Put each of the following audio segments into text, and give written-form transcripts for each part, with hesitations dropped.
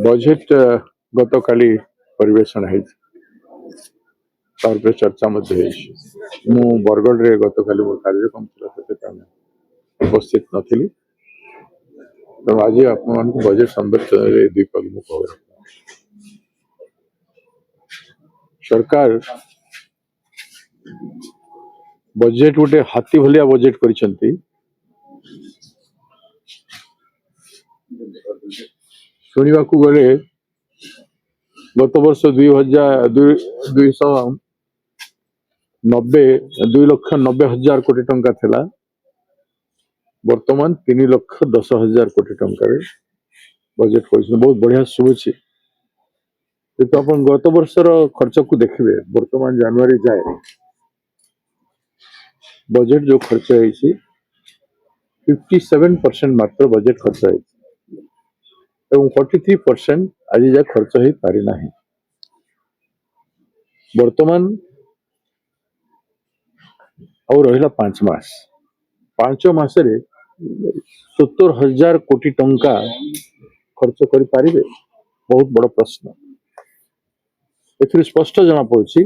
Budget गत काली परिवेशन है चर्चा मु बरगढ़ रे गत काली मोर कार्यक्रम उपस्थित नथिली तो आज आप बजेट संदर्भ दुई पद खबर सरकार बजेट गोटे हाथी भलिया बजेट करिसेंती सुनिबा को गले गत वर्ष 2,90,000 कोटी टंका थिला वर्तमान 3,10,000 कोटी टंका बजेट कर बहुत बढ़िया शुभुची तो अपन गत वर्षर खर्च को देखिए वर्तमान जनवरी जाए बजेट जो खर्च है 57% मात्र बजेट खर्च है 43% आज जाए खर्च हो पारि ना वर्तमान और रहा 5 मास 5 मासरे 70,000 कोटी टंका खर्च करि पारिबे बहुत बड़ प्रश्न एथि स्पष्ट जना पड़ुछि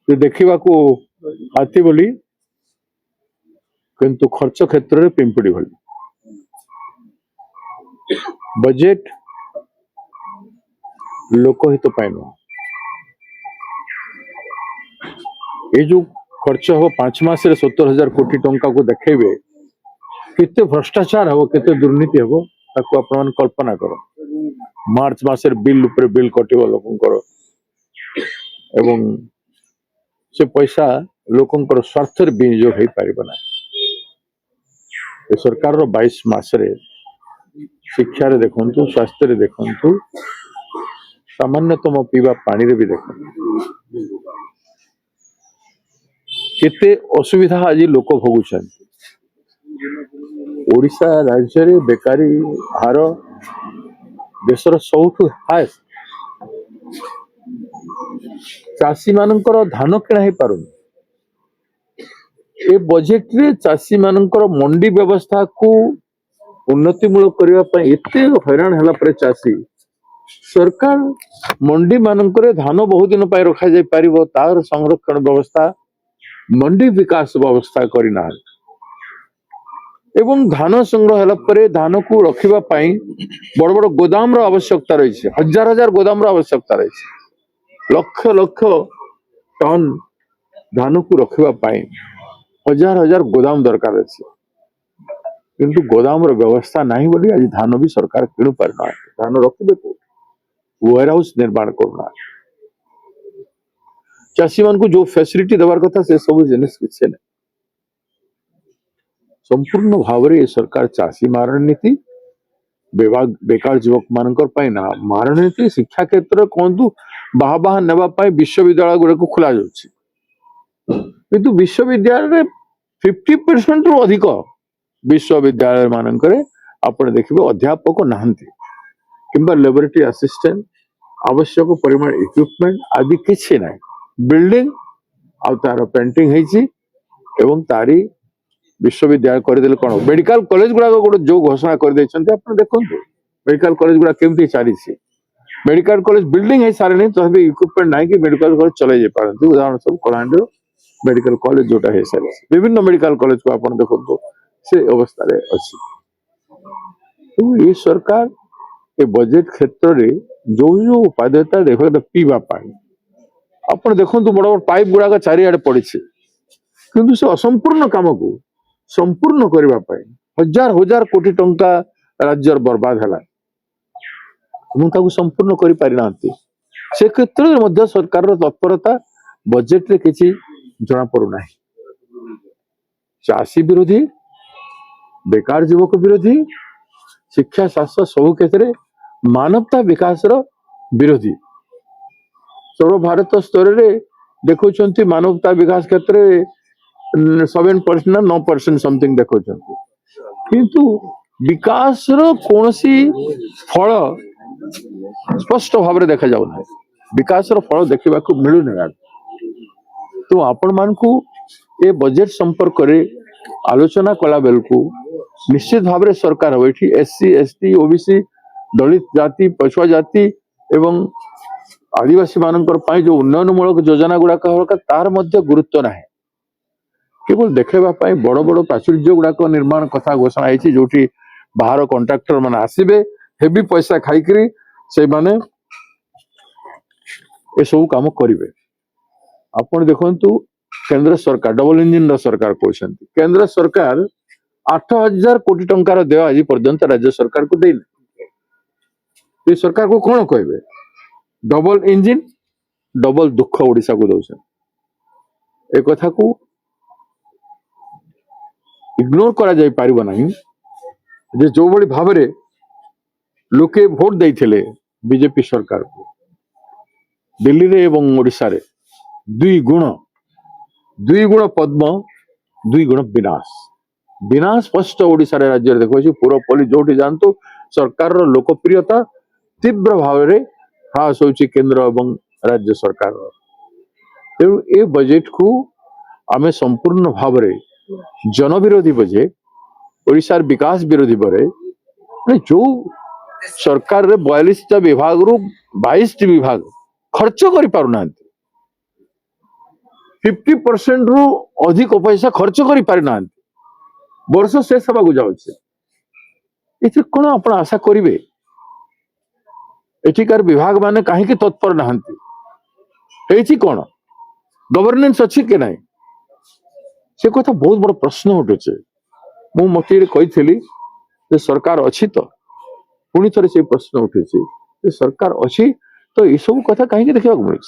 देखा को हाथी बोली किंतु खर्च क्षेत्र में पिंपड़ी भली बजेट लोकहित ये जो खर्च हो 5 मास 70,000 कोटी टंका को देखेबे कितने भ्रष्टाचार हो कितने दुर्नीति हो ताको अपन कल्पना करो मार्च मास बिल ऊपर बिल कटिव लोकंकर एवं से पैसा लोकंकर स्वार्थ विनियोग हो पारिबना सरकार 22 मास शिक्षा रे देखंतु स्वास्थ्य रे देखंतु सामान्यतम पीवा पानी रे भी देखंतु केते असुविधा आज लोक भोगुछन ओडिशा राज्य रे बेकारी हार देशर सबुठु हाईएस्ट चाषी मानकर धान किणा ही पारुन ए बजेट रे चाषी मानकर मंडी व्यवस्था को उन्नतिमूलक करबा पय एते हैरान हला पर चाषी सरकार मंडी मानकर धान बहुत दिन पाई रखा जाय पारिबो तार संरक्षण व्यवस्था मंडी विकास व्यवस्था करिना एवं धान संग्रह हला पर धान को रखिबा पय बड़ बड़ गोदाम रो आवश्यकता रही हजार हजार गोदाम रो आवश्यकता रही लक्ष लक्ष टन धान को रखिबा पय हजार हजार गोदाम दरकार अछि किंतु गोदाम रो व्यवस्था नहीं बोली आज धान भी सरकार किणु पारना धान रखिबे को वेयर हाउस निर्माण करना चाषी मान को जो फैसिलिटी देवार कथा से सब जिनिस किछे ने संपूर्ण भाव रे सरकार चाषी मारण नीति बेकार युवक मानकर पाई ना मारण नीति शिक्षा क्षेत्र कहतु बाहा बाहा नेबा पाई विश्वविद्यालय गुड़े को खोला जाउछि किंतु विश्वविद्यालय 50% रु अधिक विश्वविद्यालय मानकरे आपण देखिबे अध्यापक नाहंती किंबा लैबोरेटरी असिस्टेंट आवश्यक परिमाण इक्विपमेंट आदि किछि नै बिल्डिंग आ तार पेंटिंग हेछि एवं तारी विश्वविद्यालय कर देले कोन मेडिकल कॉलेज गुडा गोटे जो घोषणा कर दैछन्ते आपण देखंतु मेडिकल कॉलेज गुडा केमती चालिछि मेडिकल कॉलेज बिल्डिंग है सारे नहीं तो इक्विपमेंट नहीं कि मेडिकल कॉलेज चले जाय पारंतु उदाहरण सब कलाहांडी मेडिकल कॉलेज जोटा है सारे विभिन्न मेडिकल कॉलेज को आपण देखंतु से अवस्था रे अछि तो ये सरकार ए बजेट क्षेत्र रे जो जो उपादेयता देखो पीवा पानी आपण देखंतु बड़ बड़ पाइप गुडा चारिआडे पड़िछि किंतु से असंपूर्ण काम को संपूर्ण करबा पाई हजार हजार कोटी टंका राज्य बर्बाद हला हम संपूर्ण करि पारि नांती से क्षेत्र में मध्य सरकार तत्परता बजेट रे किछि जना पड़ू नाही चाषी विरोधी बेकार युवक विरोधी शिक्षा शास्त्र सब क्षेत्र मानवता विकास रो विरोधी सर्व भारत स्तर रे देखुचंती मानवता विकास क्षेत्र 7% ना 9% समथिंग देखुचंती किंतु विकास रो कोनसी फल स्पष्ट भाव रे देखा जाउ ना विकास रो फल देखिबा को मिलु ना तो आपण मान को ए बजेट संपर्क रे आलोचना कला बेल को निश्चित भाव में सरकार हो एठी एससी एसटी ओबीसी दलित जाति पछुआ जाति एवं आदिवासी मानकर पाई जो उन्नयनमूलक योजना गुड़ाक तार मध्य गुरुत्व ना केवल देखा बड़ बड़ प्राचुर्य गुड़ाक निर्माण कथा घोषणा होती जो बाहर कंट्राक्टर मान आसबे हेवी पैसा खाई से माने ये सब काम करेंगे। आपण देखु केंद्र सरकार डबल इंजिन सरकार कहते केंद्र सरकार 8,000 कोटी टंकार देय आज पर्यंत राज्य सरकार को देना ये सरकार को कौन कहे डबल इंजिन डबल दुख ओडिशा को दौन ए कथा को इग्नोर करा जाई पारिबा नहीं जे जो बड़ी भाव में लोके भोट देइथिले बीजेपी सरकार को दिल्ली रे एवं ओडिशा रे दुई गुण पद्म दुई गुण विनाश विनाश स्पष्ट ओडिशा रे राज्य देखो पूरपल्ली जोटी जानतु सरकार रो लोकप्रियता तीव्र भाव में ह्रास होची केंद्र एवं राज्य सरकार तेणु ए बजेट को आमे संपूर्ण भाव में जनविरोधी बजेट ओडिशार विकास विरोधी बरे जो सरकार रे 42 विभाग रु 22 विभाग खर्च करि पारुना 50% रु अधिक पैसा खर्च करि पारुना वर्ष शेष हवा जाऊे ये कौन आप आशा करेंगे एठिकार विभाग माने कहीं तत्पर नहांती कौन गवर्नेंस अच्छी के ना से कथा बहुत बड़ प्रश्न उठुचे मु मत कही सरकार अच्छी तो पुणी थे से प्रश्न उठे सरकार अच्छी तो ये सब कथा कहीं देखा मिली।